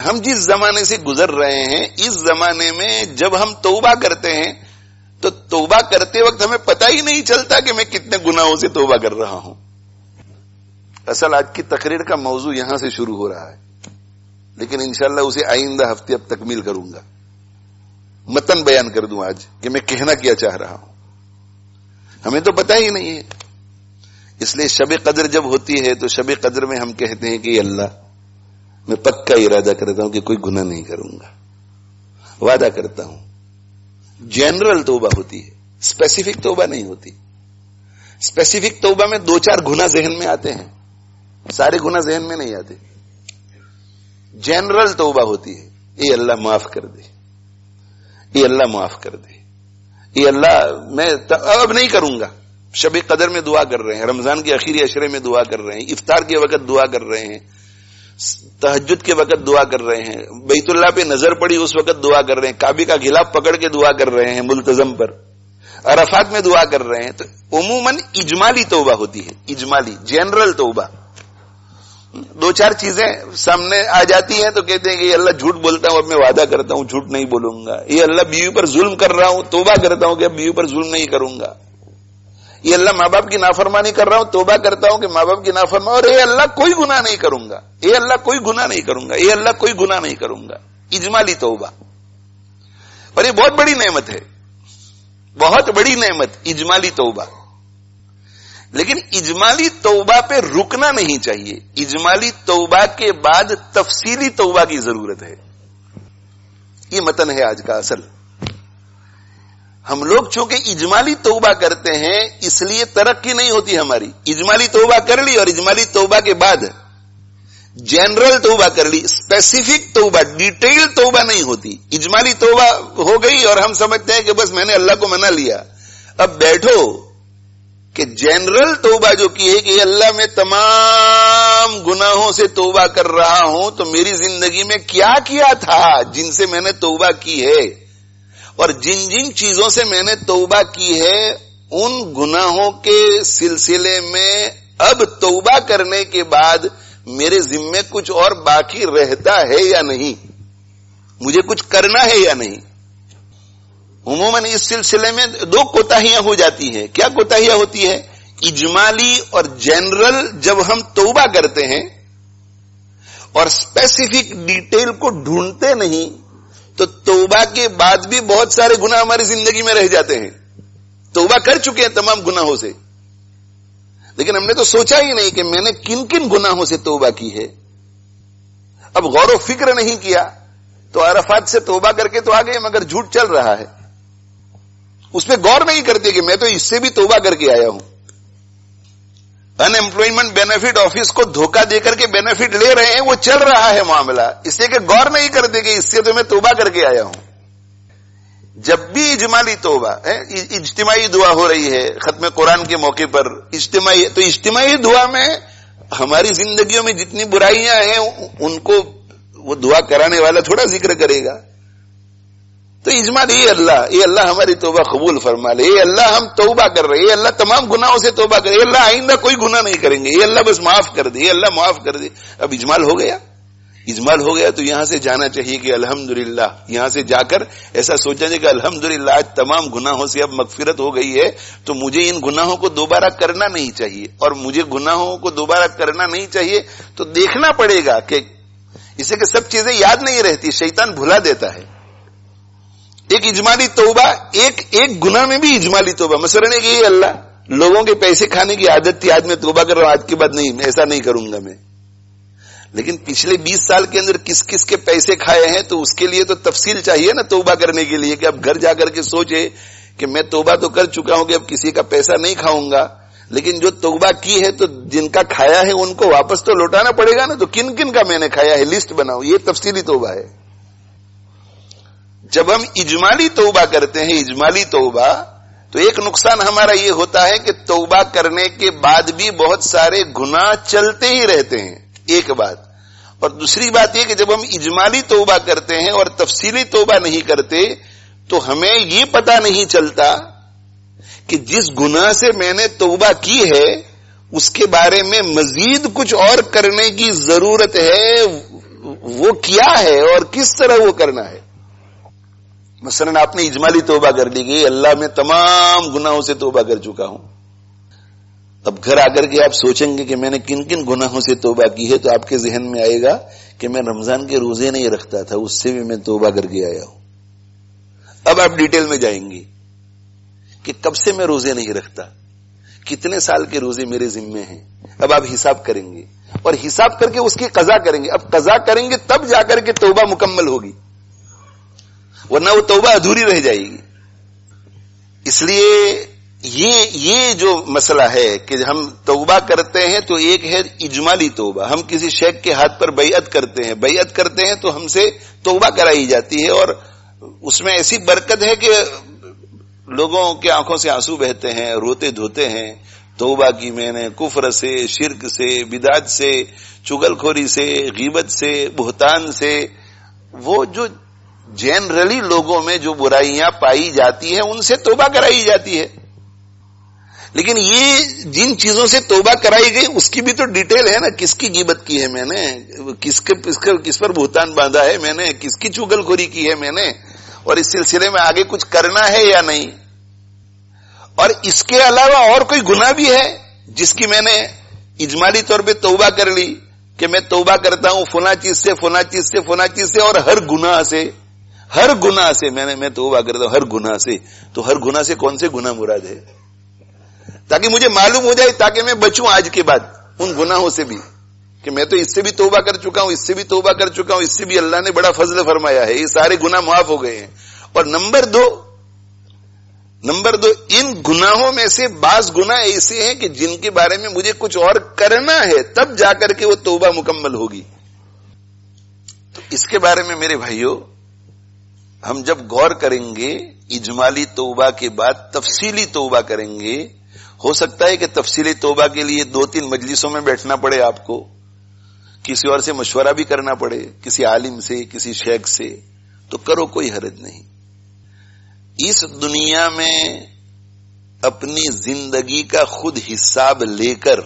ہم جس زمانے سے گزر رہے ہیں اس زمانے میں جب ہم توبہ کرتے ہیں تو توبہ کرتے وقت ہمیں پتہ ہی نہیں چلتا کہ میں کتنے گناہوں سے توبہ کر رہا ہوں. اصل آج کی تقریر کا موضوع یہاں سے شروع ہو رہا ہے، لیکن انشاءاللہ اسے آئندہ ہفتے اب تکمیل کروں گا. متن بیان کر دوں آج کہ میں کہنا کیا چاہ رہا ہوں. ہمیں تو پتہ ہی نہیں ہے، اس لیے شب قدر جب ہوتی ہے تو شب قدر میں ہم کہتے ہیں کہ اللہ میں پکا ارادہ کرتا ہوں کہ کوئی گناہ نہیں کروں گا، وعدہ کرتا ہوں. جنرل توبہ ہوتی ہے، اسپیسیفک توبہ نہیں ہوتی. اسپیسیفک توبہ میں 2-4 گناہ ذہن میں آتے ہیں، سارے گناہ ذہن میں نہیں آتے. جنرل توبہ ہوتی ہے، اے اللہ معاف کر دے، اے اللہ معاف کر دے، اے اللہ میں اب نہیں کروں گا. شب قدر میں دعا کر رہے ہیں، رمضان کے آخری عشرے میں دعا کر رہے ہیں، افطار کے وقت دعا کر رہے ہیں، تہجد کے وقت دعا کر رہے ہیں، بیت اللہ پہ نظر پڑی اس وقت دعا کر رہے ہیں، کعبے کا غلاف پکڑ کے دعا کر رہے ہیں ملتزم پر، عرفات میں دعا کر رہے ہیں. تو عموماً اجمالی توبہ ہوتی ہے، اجمالی جنرل توبہ. 2-4 چیزیں سامنے آ جاتی ہیں تو کہتے ہیں کہ یہ اللہ جھوٹ بولتا ہوں، اب میں وعدہ کرتا ہوں جھوٹ نہیں بولوں گا. یہ اللہ بیوی پر ظلم کر رہا ہوں، توبہ کرتا ہوں کہ اب بیوی پر ظلم نہیں کروں گا. یہ اللہ ماں باپ کی نافرمانی کر رہا ہوں، توبہ کرتا ہوں کہ ماں باپ کی نافرمانی، اور اے اللہ کوئی گناہ نہیں کروں گا، اے اللہ کوئی گناہ نہیں کروں گا، اے اللہ کوئی گناہ نہیں کروں گا. اجمالی توبہ. اور یہ بہت بڑی نعمت ہے، بہت بڑی نعمت اجمالی توبہ. لیکن اجمالی توبہ پہ رکنا نہیں چاہیے. اجمالی توبہ کے بعد تفصیلی توبہ کی ضرورت ہے. یہ متن ہے آج کا اصل. ہم لوگ چونکہ اجمالی توبہ کرتے ہیں اس لیے ترقی نہیں ہوتی ہماری. اجمالی توبہ کر لی اور اجمالی توبہ کے بعد جنرل توبہ کر لی، اسپیسیفک توبہ، ڈیٹیل توبہ نہیں ہوتی. اجمالی توبہ ہو گئی اور ہم سمجھتے ہیں کہ بس میں نے اللہ کو منا لیا. اب بیٹھو کہ جنرل توبہ جو کی ہے کہ اللہ میں تمام گناہوں سے توبہ کر رہا ہوں، تو میری زندگی میں کیا کیا تھا جن سے میں نے توبہ کی ہے، اور جن جن چیزوں سے میں نے توبہ کی ہے ان گناہوں کے سلسلے میں اب توبہ کرنے کے بعد میرے ذمے کچھ اور باقی رہتا ہے یا نہیں، مجھے کچھ کرنا ہے یا نہیں. عموماً اس سلسلے میں 2 کوتاہیاں ہو جاتی ہیں. کیا کوتاہیاں ہوتی ہے؟ اجمالی اور جنرل جب ہم توبہ کرتے ہیں اور اسپیسیفک ڈیٹیل کو ڈھونڈتے نہیں تو توبہ کے بعد بھی بہت سارے گناہ ہماری زندگی میں رہ جاتے ہیں. توبہ کر چکے ہیں تمام گناہوں سے، لیکن ہم نے تو سوچا ہی نہیں کہ میں نے کن کن گناہوں سے توبہ کی ہے. اب غور و فکر نہیں کیا تو عرفات سے توبہ کر کے تو آ گئے، مگر جھوٹ چل رہا ہے. اس پہ غور نہیں کرتے کہ میں تو اس سے بھی توبہ کر کے آیا ہوں. ان ایمپلائمنٹ بینیفٹ آفس کو دھوکہ دے کر کے بینیفٹ لے رہے ہیں، وہ چل رہا ہے معاملہ، اس لیے کہ غور نہیں کرتے کہ اس سے تو میں توبہ کر کے آیا ہوں. جب بھی اجمالی توبہ اجتماعی دعا ہو رہی ہے ختم قرآن کے موقع پر، اجتماعی دعا میں ہماری زندگیوں میں جتنی برائیاں ہیں ان کو وہ دعا کرانے والا تھوڑا ذکر کرے گا. تو اجمالی اے اللہ ہماری توبہ قبول فرما لے، اے اللہ ہم توبہ کر رہے، اے اللہ تمام گناہوں سے توبہ کرے، اے اللہ آئندہ کوئی گناہ نہیں کریں گے، اے اللہ بس معاف کر دے، اے اللہ معاف کر دے. اب اجمال ہو گیا. اجمال ہو گیا تو یہاں سے جانا چاہیے کہ الحمدللہ، یہاں سے جا کر ایسا سوچا جائے کہ الحمدللہ آج تمام گناہوں سے اب مغفرت ہو گئی ہے، تو مجھے ان گناہوں کو دوبارہ کرنا نہیں چاہیے. اور مجھے گناہوں کو دوبارہ کرنا نہیں چاہیے تو دیکھنا پڑے گا کہ اسے کہ سب چیزیں یاد نہیں رہتی، شیطان بھلا دیتا ہے. ایک اجمالی توبہ، ایک گناہ میں بھی اجمالی توبہ. مثلا کہ اللہ لوگوں کے پیسے کھانے کی عادت تھی، آج میں توبہ کر رہا ہوں، آج کے بعد نہیں، ایسا نہیں کروں گا میں. لیکن پچھلے 20 سال کے اندر کس کس کے پیسے کھائے ہیں تو اس کے لیے تو تفصیل چاہیے نا توبہ کرنے کے لیے، کہ اب گھر جا کر کے سوچے کہ میں توبہ تو کر چکا ہوں کہ اب کسی کا پیسہ نہیں کھاؤں گا، لیکن جو توبہ کی ہے تو جن کا کھایا ہے ان کو واپس تو لوٹانا پڑے گا نا. تو کن کن کا میں نے کھایا ہے لسٹ بناؤ، یہ تفصیلی توبہ ہے. جب ہم اجمالی توبہ کرتے ہیں، اجمالی توبہ، تو ایک نقصان ہمارا یہ ہوتا ہے کہ توبہ کرنے کے بعد بھی بہت سارے گناہ چلتے ہی رہتے ہیں، ایک بات. اور دوسری بات یہ کہ جب ہم اجمالی توبہ کرتے ہیں اور تفصیلی توبہ نہیں کرتے تو ہمیں یہ پتہ نہیں چلتا کہ جس گناہ سے میں نے توبہ کی ہے اس کے بارے میں مزید کچھ اور کرنے کی ضرورت ہے، وہ کیا ہے اور کس طرح وہ کرنا ہے. مثلاً آپ نے اجمالی توبہ کر لی کہ اللہ میں تمام گناہوں سے توبہ کر چکا ہوں. اب گھر آ کر کے آپ سوچیں گے کہ میں نے کن کن گناہوں سے توبہ کی ہے, تو آپ کے ذہن میں آئے گا کہ میں رمضان کے روزے نہیں رکھتا تھا, اس سے بھی میں توبہ کر کے آیا ہوں. اب آپ ڈیٹیل میں جائیں گے کہ کب سے میں روزے نہیں رکھتا, کتنے سال کے روزے میرے ذمے ہیں. اب آپ حساب کریں گے اور حساب کر کے اس کی قضا کریں گے. اب قضا کریں گے تب جا کر کے توبہ مکمل ہوگی, ورنہ وہ توبہ ادھوری رہ جائے گی. اس لیے یہ جو مسئلہ ہے کہ ہم توبہ کرتے ہیں تو ایک ہے اجمالی توبہ. ہم کسی شیخ کے ہاتھ پر بیعت کرتے ہیں تو ہم سے توبہ کرائی جاتی ہے, اور اس میں ایسی برکت ہے کہ لوگوں کے آنکھوں سے آنسو بہتے ہیں, روتے دھوتے ہیں. توبہ کی میں نے کفر سے, شرک سے, بدعت سے, چغل خوری سے, غیبت سے, بہتان سے, وہ جو جنرلی لوگوں میں جو برائیاں پائی جاتی ہیں ان سے توبہ کرائی جاتی ہے. لیکن یہ جن چیزوں سے توبہ کرائی گئی اس کی بھی تو ڈیٹیل ہے نا, کس کی غیبت کی ہے میں نے, کس پر بہتان باندھا ہے میں نے, کس کی چغل خوری کی ہے میں نے, اور اس سلسلے میں آگے کچھ کرنا ہے یا نہیں. اور اس کے علاوہ اور کوئی گناہ بھی ہے جس کی میں نے اجمالی طور پہ توبہ کر لی کہ میں توبہ کرتا ہوں فلاں چیز سے, فلاں چیز سے, فلاں چیز سے, اور ہر گناہ سے میں توبہ کرتا ہوں, ہر گناہ سے. تو ہر گناہ سے کون سے گناہ مراد ہے, تاکہ مجھے معلوم ہو جائے, تاکہ میں بچوں آج کے بعد ان گناہوں سے بھی, کہ میں تو اس سے بھی توبہ کر چکا ہوں, اس سے بھی توبہ کر چکا ہوں, اس سے بھی اللہ نے بڑا فضل فرمایا ہے, یہ سارے گناہ معاف ہو گئے ہیں. اور نمبر دو, ان گناہوں میں سے بعض گناہ ایسے ہیں کہ جن کے بارے میں مجھے کچھ اور کرنا ہے, تب جا کر کے وہ توبہ مکمل ہوگی. تو اس کے بارے میں میرے بھائیوں ہم جب غور کریں گے, اجمالی توبہ کے بعد تفصیلی توبہ کریں گے. ہو سکتا ہے کہ تفصیلی توبہ کے لیے 2-3 مجلسوں میں بیٹھنا پڑے آپ کو, کسی اور سے مشورہ بھی کرنا پڑے, کسی عالم سے, کسی شیخ سے, تو کرو, کوئی حرج نہیں. اس دنیا میں اپنی زندگی کا خود حساب لے کر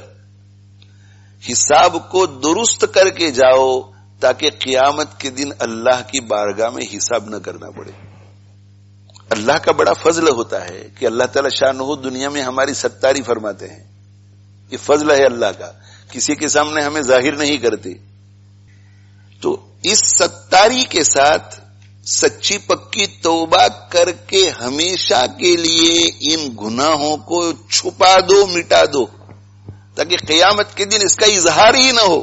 حساب کو درست کر کے جاؤ, تاکہ قیامت کے دن اللہ کی بارگاہ میں حساب نہ کرنا پڑے. اللہ کا بڑا فضل ہوتا ہے کہ اللہ تعالی شانہ دنیا میں ہماری ستاری فرماتے ہیں. یہ فضل ہے اللہ کا, کسی کے سامنے ہمیں ظاہر نہیں کرتے. تو اس ستاری کے ساتھ سچی پکی توبہ کر کے ہمیشہ کے لیے ان گناہوں کو چھپا دو, مٹا دو, تاکہ قیامت کے دن اس کا اظہار ہی نہ ہو.